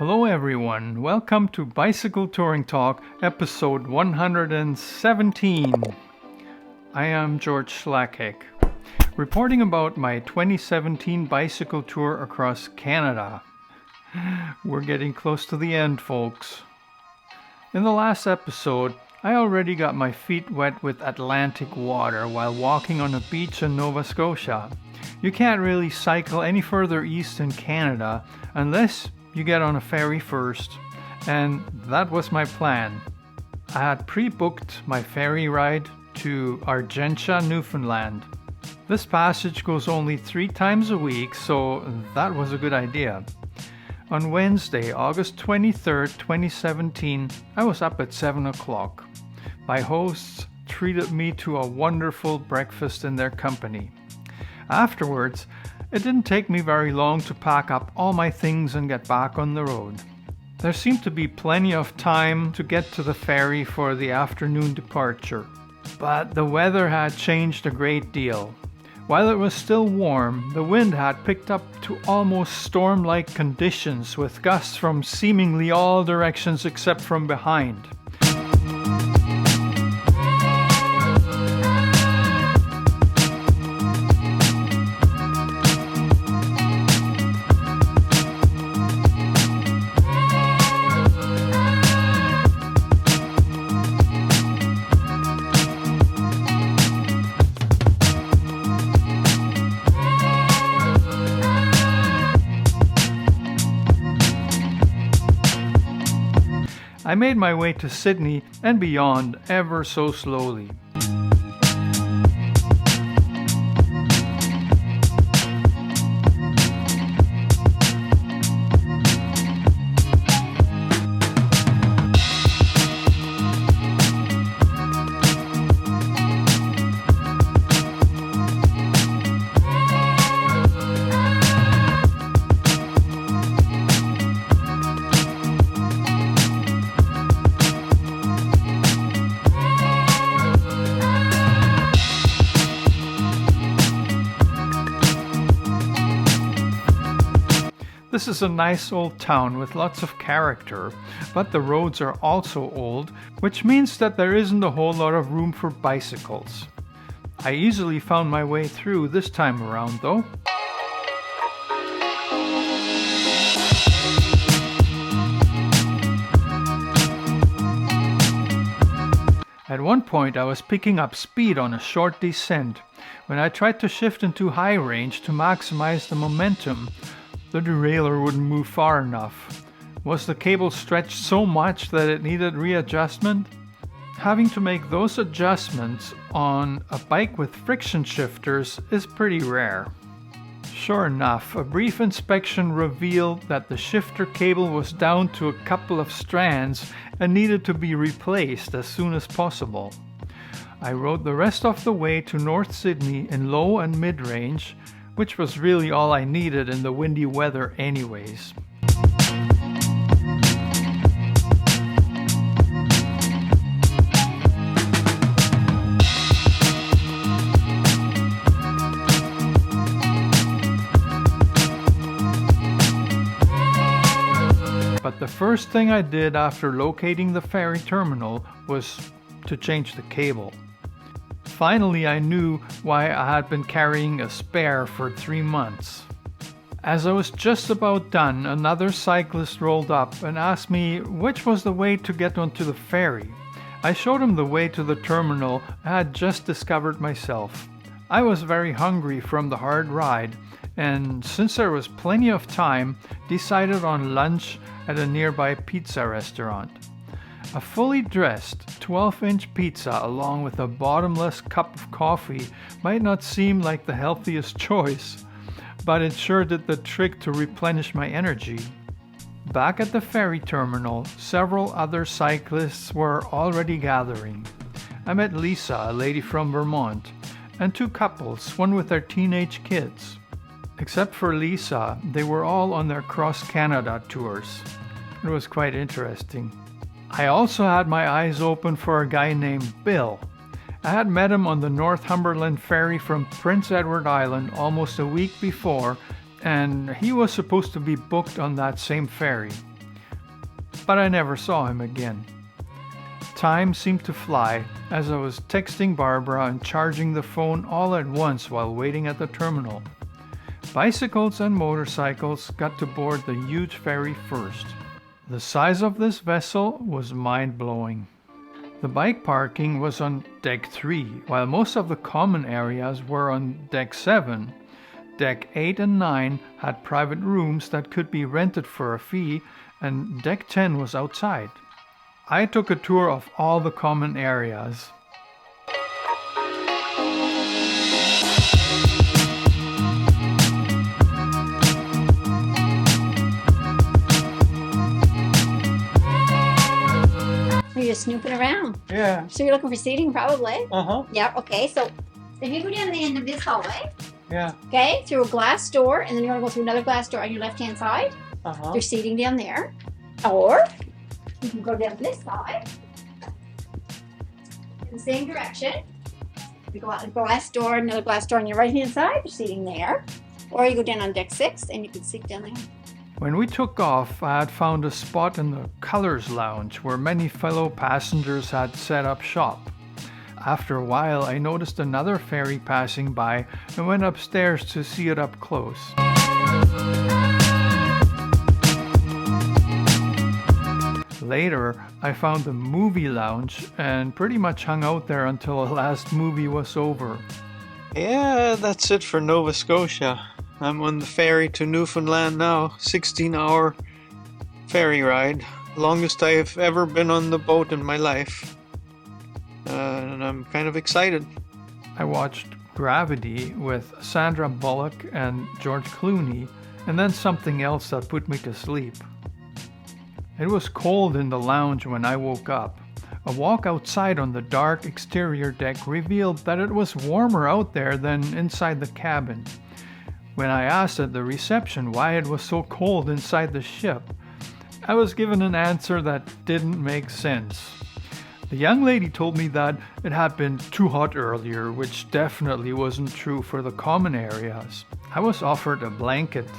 Hello everyone, welcome to Bicycle Touring Talk, episode 117. I am George Schlacek, reporting about my 2017 bicycle tour across Canada. We're getting close to the end, folks. In the last episode, I already got my feet wet with Atlantic water while walking on a beach in Nova Scotia. You can't really cycle any further east in Canada unless you get on a ferry first, and that was my plan. I had pre-booked my ferry ride to Argentina, Newfoundland. This passage goes only 3 times a week, so that was a good idea. On Wednesday, August 23rd, 2017, I was up at 7 o'clock. My hosts treated me to a wonderful breakfast in their company. Afterwards, it didn't take me very long to pack up all my things and get back on the road. There seemed to be plenty of time to get to the ferry for the afternoon departure. But the weather had changed a great deal. While it was still warm, the wind had picked up to almost storm-like conditions with gusts from seemingly all directions except from behind. I made my way to Sydney and beyond ever so slowly. This is a nice old town with lots of character, but the roads are also old, which means that there isn't a whole lot of room for bicycles. I easily found my way through this time around though. At one point I was picking up speed on a short descent. When I tried to shift into high range to maximize the momentum, the derailleur wouldn't move far enough. Was the cable stretched so much that it needed readjustment? Having to make those adjustments on a bike with friction shifters is pretty rare. Sure enough, a brief inspection revealed that the shifter cable was down to a couple of strands and needed to be replaced as soon as possible. I rode the rest of the way to North Sydney in low and mid-range, which was really all I needed in the windy weather anyways. But the first thing I did after locating the ferry terminal was to change the cable. Finally, I knew why I had been carrying a spare for 3 months. As I was just about done, another cyclist rolled up and asked me which was the way to get onto the ferry. I showed him the way to the terminal I had just discovered myself. I was very hungry from the hard ride, and since there was plenty of time, decided on lunch at a nearby pizza restaurant. A fully dressed 12-inch pizza along with a bottomless cup of coffee might not seem like the healthiest choice, but it sure did the trick to replenish my energy. Back at the ferry terminal, several other cyclists were already gathering. I met Lisa, a lady from Vermont, and 2 couples, one with their teenage kids. Except for Lisa, they were all on their cross-Canada tours. It was quite interesting. I also had my eyes open for a guy named Bill. I had met him on the Northumberland ferry from Prince Edward Island almost a week before, and he was supposed to be booked on that same ferry. but I never saw him again. Time seemed to fly as I was texting Barbara and charging the phone all at once while waiting at the terminal. Bicycles and motorcycles got to board the huge ferry first. The size of this vessel was mind-blowing. The bike parking was on deck 3, while most of the common areas were on deck 7. Deck 8 and 9 had private rooms that could be rented for a fee, and deck 10 was outside. I took a tour of all the common areas. You're just snooping around. Yeah. So you're looking for seating, probably? Uh-huh. Yeah, okay. So if you go down the end of this hallway, Yeah. okay, through a glass door, and then you're going to go through another glass door on your left-hand side. Uh-huh. There's seating down there. Or you can go down this side in the same direction. You go out a glass door, another glass door on your right-hand side, there's seating there. Or you go down on deck 6, and you can sit down there. When we took off, I had found a spot in the Colors Lounge where many fellow passengers had set up shop. After a while, I noticed another ferry passing by and went upstairs to see it up close. Later, I found the movie lounge and pretty much hung out there until the last movie was over. Yeah, that's it for Nova Scotia. I'm on the ferry to Newfoundland now, 16-hour ferry ride. Longest I've ever been on the boat in my life. And I'm kind of excited. I watched Gravity with Sandra Bullock and George Clooney, and then something else that put me to sleep. It was cold in the lounge when I woke up. A walk outside on the dark exterior deck revealed that it was warmer out there than inside the cabin. When I asked at the reception why it was so cold inside the ship, I was given an answer that didn't make sense. The young lady told me that it had been too hot earlier, which definitely wasn't true for the common areas. I was offered a blanket,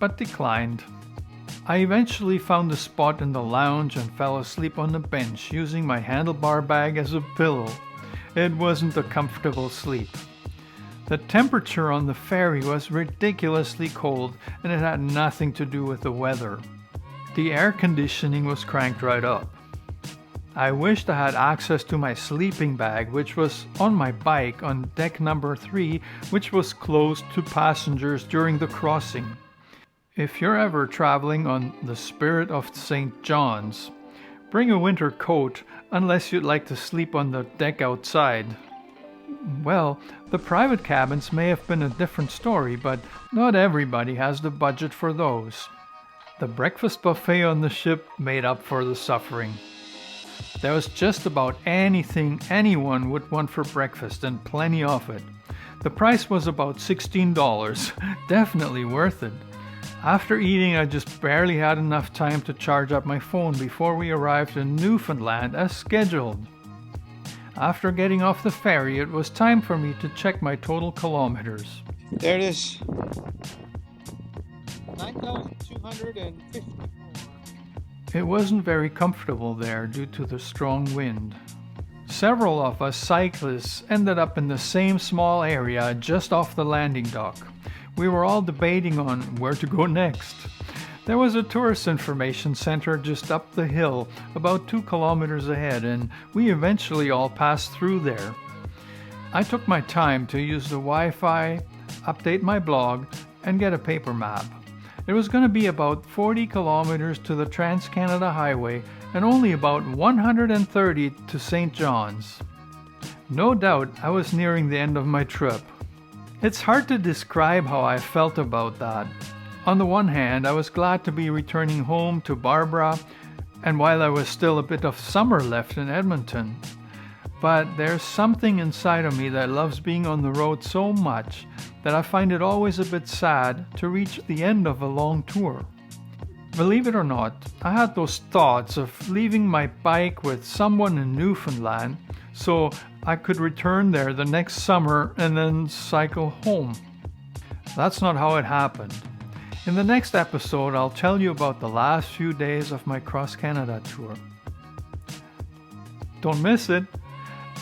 but declined. I eventually found a spot in the lounge and fell asleep on the bench using my handlebar bag as a pillow. It wasn't a comfortable sleep. The temperature on the ferry was ridiculously cold, and it had nothing to do with the weather. The air conditioning was cranked right up. I wished I had access to my sleeping bag, which was on my bike on deck number 3, which was closed to passengers during the crossing. If you're ever traveling on the Spirit of St. John's, bring a winter coat unless you'd like to sleep on the deck outside. Well, the private cabins may have been a different story, but not everybody has the budget for those. The breakfast buffet on the ship made up for the suffering. There was just about anything anyone would want for breakfast and plenty of it. The price was about $16, definitely worth it. After eating, I just barely had enough time to charge up my phone before we arrived in Newfoundland as scheduled. After getting off the ferry, it was time for me to check my total kilometers. There it is. 9,254. It wasn't very comfortable there due to the strong wind. Several of us cyclists ended up in the same small area just off the landing dock. We were all debating on where to go next. There was a tourist information center just up the hill, about 2 kilometers ahead, and we eventually all passed through there. I took my time to use the Wi-Fi, update my blog, and get a paper map. It was going to be about 40 kilometers to the Trans-Canada Highway and only about 130 to St. John's. No doubt I was nearing the end of my trip. It's hard to describe how I felt about that. On the one hand, I was glad to be returning home to Barbara, and while there was still a bit of summer left in Edmonton. But there's something inside of me that loves being on the road so much that I find it always a bit sad to reach the end of a long tour. Believe it or not, I had those thoughts of leaving my bike with someone in Newfoundland so I could return there the next summer and then cycle home. That's not how it happened. In the next episode, I'll tell you about the last few days of my Cross Canada tour. Don't miss it,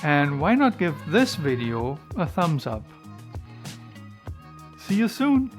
and why not give this video a thumbs up? See you soon!